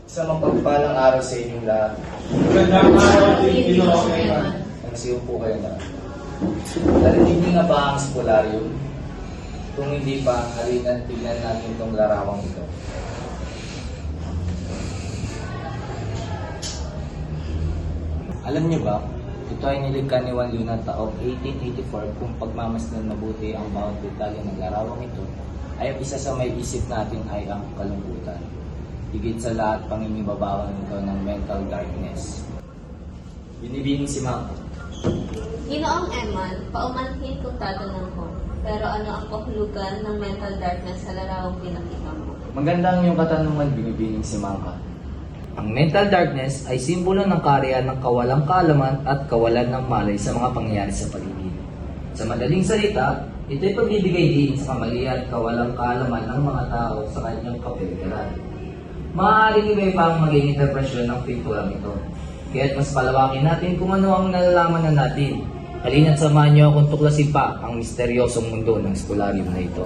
Sa mapagpalang araw sa inyong lahat. Magandang araw din, Ginoong Eman. Magsiyo po kayo na. Narinig niyo nga ba ang spolarium? Kung hindi pa, halina't tignan natin itong larawang ito. Alam niyo ba, ito ay nilikha ni Juan Luna taong 1884 kung pagmamasdan mabuti ang bawat detalye ng larawang ito ay ang isa sa may isip natin ay ang kalungkutan. Higit sa lahat, panginibabawan nito ng mental darkness. Binibining si Ma'am. Ginoong Eman, paumanhin kung tatanong ko. Pero ano ang kahulugan ng mental darkness sa larawang pinakita mo? Maganda ang iyong katanungan, binibining si Mangka. Ang mental darkness ay simbolo ng kaharian ng kawalang kaalaman at kawalan ng malay sa mga pangyayari sa paligid. Sa madaling salita, ito'y pagbibigay din sa kamalian at kawalang kaalaman ng mga tao sa kanyang kapaligiran. Maaaring iba pa ang maging interpresyon ng pinturang ito. Kaya't mas palawakin natin kung ano ang nalalaman na natin. Halina't samahan niyo akong tuklasin pa ang misteryosong mundo ng spolarium na ito.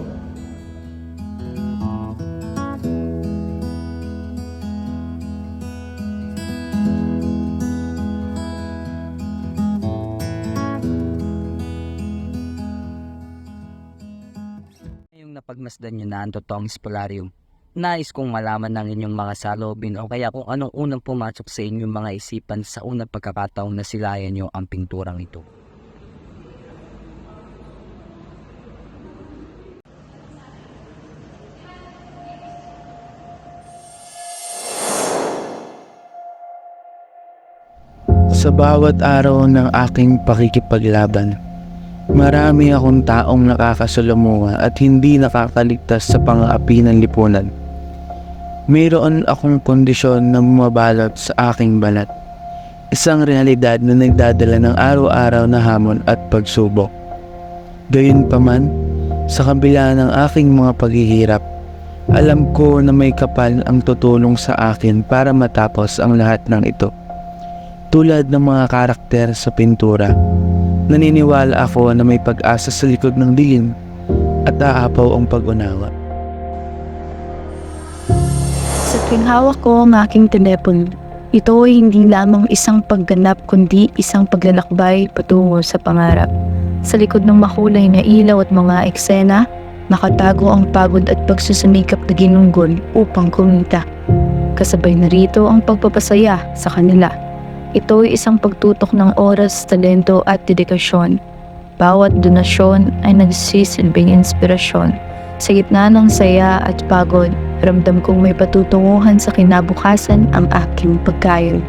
Ngayong napagmasdan niyo na ang totoong spolarium, nais kong malaman ng inyong mga salobin o kaya kung anong unang pumasok sa inyong mga isipan sa unang pagkakataon na silayan niyo ang pinturang ito. Sa bawat araw ng aking pakikipaglaban, marami akong taong nakakasalamuha at hindi nakakaligtas sa pang-aapi ng lipunan. Mayroon akong kondisyon na bumabalot sa aking balat. Isang realidad na nagdadala ng araw-araw na hamon at pagsubok. Gayunpaman, sa kabila ng aking mga paghihirap, alam ko na may kapal ang tutulong sa akin para matapos ang lahat ng ito. Tulad ng mga karakter sa pintura, naniniwala ako na may pag-asa sa likod ng dilim at aapaw ang pag-unawa. Sa tuwing hawak ko ang aking telepono, ito ay hindi lamang isang pagganap kundi isang paglalakbay patungo sa pangarap. Sa likod ng makulay na ilaw at mga eksena, nakatago ang pagod at pagsusumikap na ginunggol upang kumita. Kasabay na rito ang pagpapasaya sa kanila. Ito ay isang pagtutok ng oras, talento at dedikasyon. Bawat donasyon ay nagsisilbing inspirasyon. Sa gitna ng saya at pagod, ramdam kong may patutunguhan sa kinabukasan ang aking pagkain.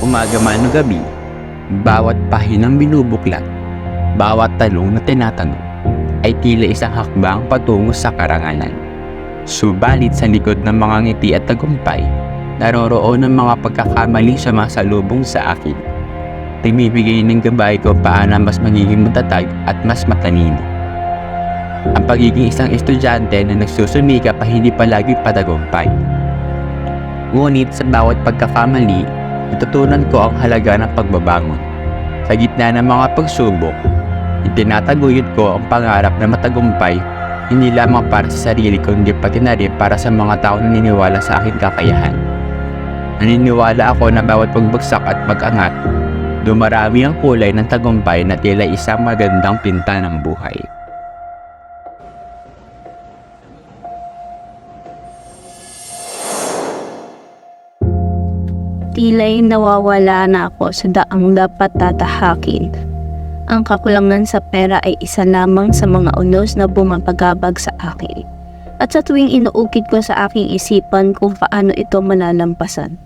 Umaga man o gabi, bawat pahinang binubuklat, bawat talong na tinatanong, ay tila isang hakbang patungo sa karangalan. Subalit sa likod ng mga ngiti at tagumpay, naroroon ang mga pagkakamali sa masalubong sa akin. Tinibigay ng gabay ko paano mas magiging matatag at mas matalino. Ang pagiging isang estudyante na nagsusumika pa hindi palagi patagumpay. Ngunit sa bawat pagkakamali, natutunan ko ang halaga ng pagbabangon. Sa gitna ng mga pagsubok, itinataguyod ko ang pangarap na matagumpay, hindi lamang para sa sarili kundi pati na rin para sa mga tao na naniniwala sa aking kakayahan. Naniniwala ako na bawat pagbagsak at pag-angat, dumarami ang kulay ng tagumpay na tila isang magandang pinta ng buhay. Tila'y nawawala na ako sa daang dapat tatahakin. Ang kakulangan sa pera ay isa lamang sa mga unos na bumabagabag sa akin. At sa tuwing inuukit ko sa aking isipan kung paano ito malalampasan,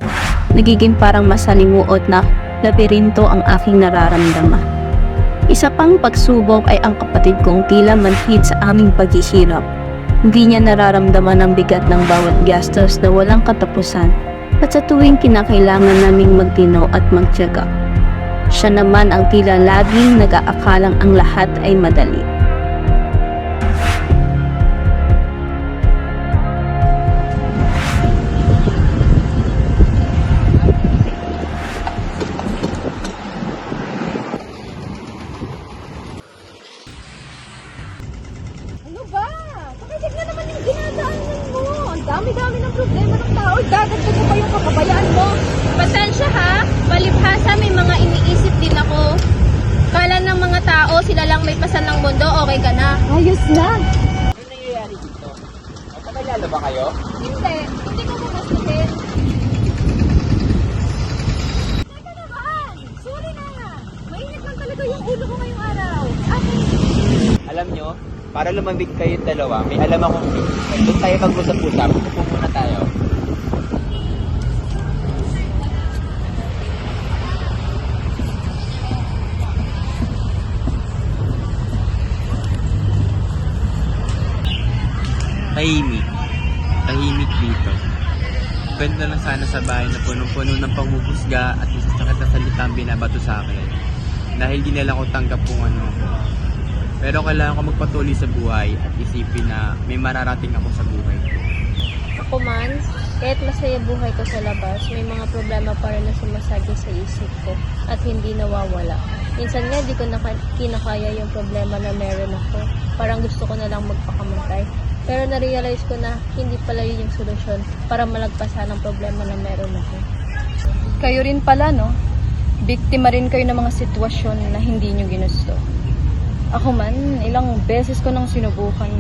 nagiging parang masalimuot na labirinto ang aking nararamdaman. Isa pang pagsubok ay ang kapatid kong tila manhid sa aming paghihirap. Hindi niya nararamdaman ang bigat ng bawat gastos na walang katapusan at sa tuwing kinakailangan naming magtinaw at magtiyaga. Siya naman ang tila laging nag-aakalang ang lahat ay madali. dami-dami ng problema ng tao. Dadagdag mo pa yung kapabayaan mo. Pasensya ha, palibhasa may mga iniisip din ako. Kala ng mga tao, sila lang may pasan ng mundo, okay ka na. Ayos lang. Ano nangyayari dito? Magkakalala ba kayo? Hindi ko mamasakin. Teka naman! Sorry na nga. Mainit lang talaga yung ulo ko ngayong araw. Alam nyo, para lumamig kayong dalawa, may alam akong doon tayo mag-usap-usap. Upo muna tayo. Tahimik. Tahimik dito. Ganda lang sana sa bahay na punong-puno ng panghuhusga at masasakit na salita ang binabato sa akin. Dahil di nila ko tanggap kung ano. Pero kailangan ko magpatuloy sa buhay at isipin na may mararating ako sa buhay ko. Ako man, kahit masaya buhay ko sa labas, may mga problema pa rin na sumasagi sa isip ko at hindi nawawala. Minsan nga di ko kinakaya yung problema na meron ako. Parang gusto ko na lang magpakamatay. Pero na-realize ko na hindi pala yun yung solusyon para malagpasan ang problema na meron ako. Kayo rin pala, no? Biktima rin kayo ng mga sitwasyon na hindi nyo ginusto. Ako man, ilang beses ko nang sinubukan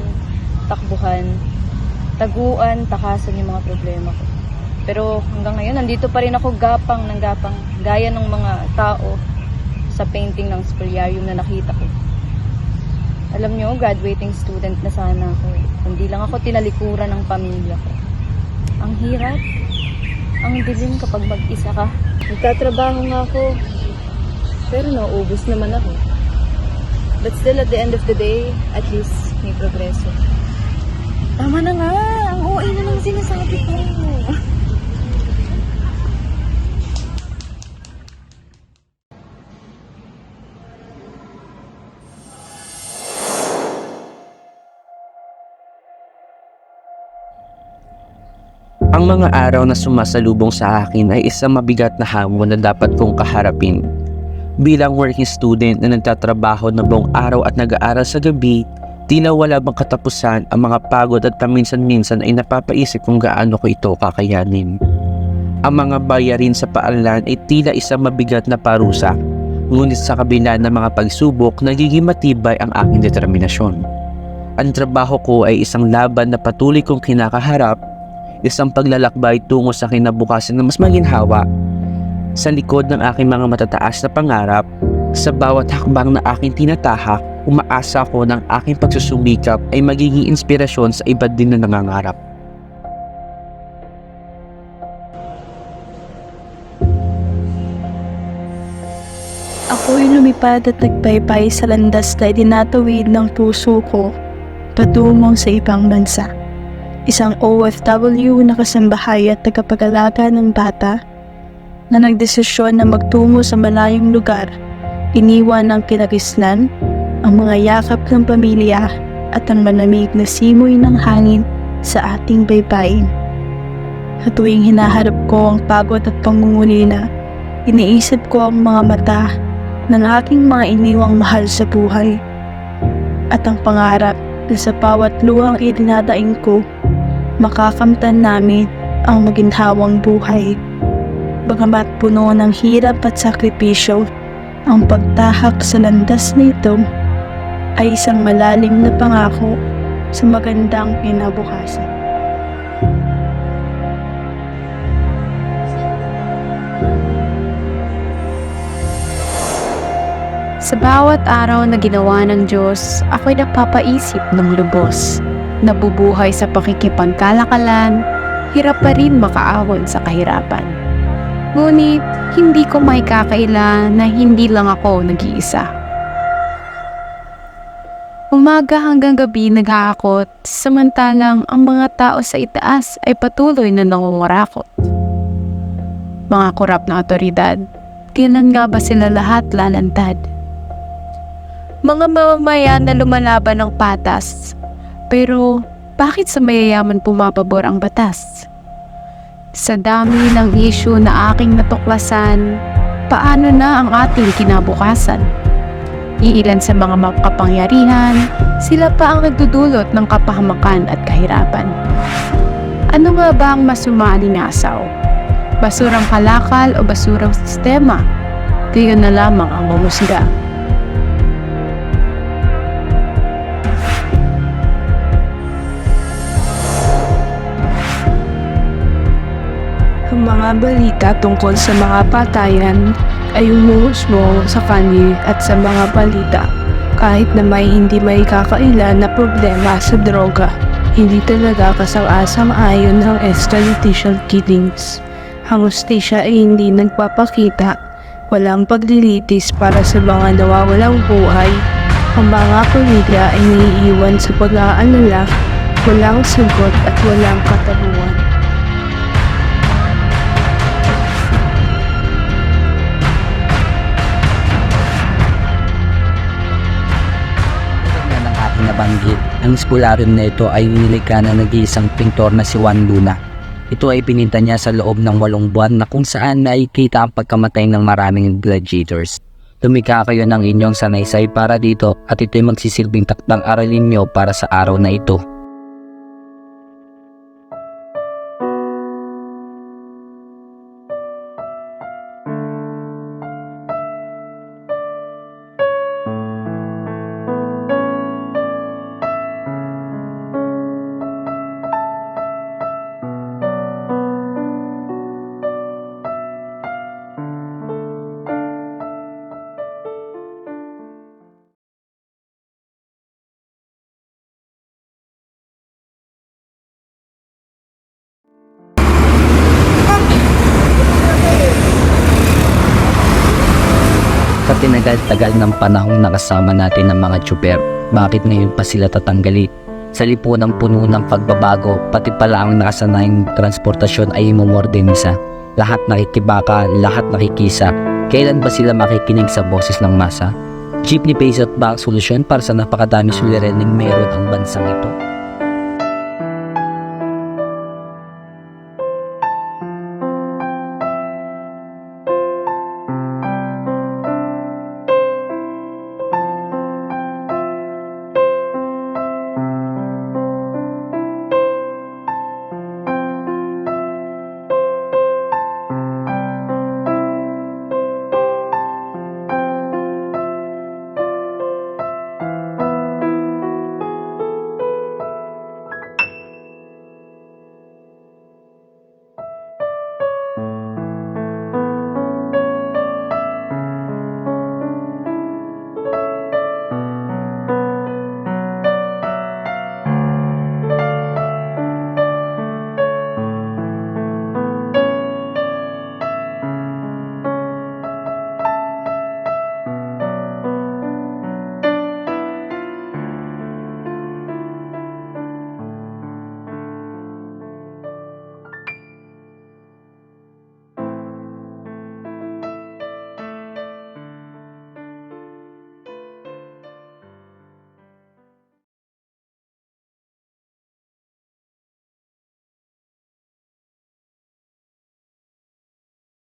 takbuhan, taguan, takasan yung mga problema ko. Pero hanggang ngayon, nandito pa rin ako gapang ng gapang, gaya ng mga tao sa painting ng Spoliarium na nakita ko. Alam nyo, graduating student na sana ako. Hindi lang ako tinalikuran ng pamilya ko. Ang hirap, ang dilim kapag mag-isa ka. Nagtatrabaho nga ako, pero nauubos naman ako. But still, at the end of the day, at least may progreso. Tama na nga! Ang OA na lang sinasabi ko. Ang mga araw na sumasalubong sa akin ay isang mabigat na hamon na dapat kong kaharapin. Bilang working student na nagtatrabaho na buong araw at nag-aaral sa gabi, tila wala bang katapusan ang mga pagod at paminsan-minsan ay napapaisip kung gaano ko ito kakayanin. Ang mga bayarin sa paaralan ay tila isang mabigat na parusa, ngunit sa kabila ng mga pagsubok, nagiging matibay ang aking determinasyon. Ang trabaho ko ay isang laban na patuloy kong kinakaharap, isang paglalakbay tungo sa kinabukasan na mas maginhawa. Sa likod ng aking mga matataas na pangarap, sa bawat hakbang na aking tinatahak, umaasa ko ng aking pagsusumikap ay magiging inspirasyon sa iba din na nangangarap. Ako'y lumipad at nagbaybay sa landas na itinatawid ng puso ko patungo sa ibang bansa. Isang OFW na kasambahay at tagapag-alaga ng bata na nagdesisyon na magtungo sa malayong lugar, iniwan ang kinagisnan, ang mga yakap ng pamilya at ang malamig na simoy ng hangin sa ating baybayin. Sa tuwing hinaharap ko ang pagod at pangungulila, iniisip ko ang mga mata ng aking mga iniwang mahal sa buhay at ang pangarap na sa bawat luhang idinadaing ko, makakamtan namin ang maginhawang buhay. Bagamat puno ng hirap at sakripisyo, ang pagtahak sa landas na ito ay isang malalim na pangako sa magandang kinabukasan. Sa bawat araw na ginawa ng Diyos, ako'y napapaisip ng lubos. Nabubuhay sa pakikipagkalakalan, hirap pa rin makaahon sa kahirapan. Ngunit, hindi ko may kakaila na hindi lang ako nag-iisa. Umaga hanggang gabi naghahakot, samantalang ang mga tao sa itaas ay patuloy na nangungurakot. Mga korap na otoridad, kailan nga ba sila lahat lalantad? Mga mamamayan na lumalaban ng patas, pero bakit sa mayayaman pumapabor ang batas? Sa dami ng issue na aking natuklasan, paano na ang ating kinabukasan? Iilan sa mga makapangyarihan, sila pa ang nagdudulot ng kapahamakan at kahirapan. Ano nga ba ang mas umalingasaw? Basurang kalakal o basurang sistema? Kayo na lamang ang mamusga. Ang mga balita tungkol sa mga patayan ay umuusbong sa kanil at sa mga balita kahit na hindi may kakailan na problema sa droga. Hindi talaga kasang-asang-ayon ang extrajudicial killings. Ang hustisya ay hindi nagpapakita, walang paglilitis para sa mga nawawalang buhay. Ang mga pamilya ay naiiwan sa pag-aalala, walang sagot at walang katarungan. Ng ating nabanggit, ang spolarium na ito ay nilikha ng nag-iisang pintor na si Juan Luna. Ito ay pininta niya sa loob ng 8 buwan na kung saan nakikita ang pagkamatay ng maraming gladiators. Lumikha kayo ng inyong sanaysay para dito at ito'y magsisilbing takdang aralin nyo para sa araw na ito. Sa tinagal-tagal ng panahong nakasama natin ng mga tsuper, bakit ngayon pa sila tatanggalin? Sa lipunang puno ng pagbabago, pati pala ang nakasanayang transportasyon ay imomordernisa. Lahat nakikibaka, lahat nakikisa. Kailan ba sila makikinig sa boses ng masa? Jeepney Pace ba ang solusyon para sa napakadami suliraning meron ang bansang ito?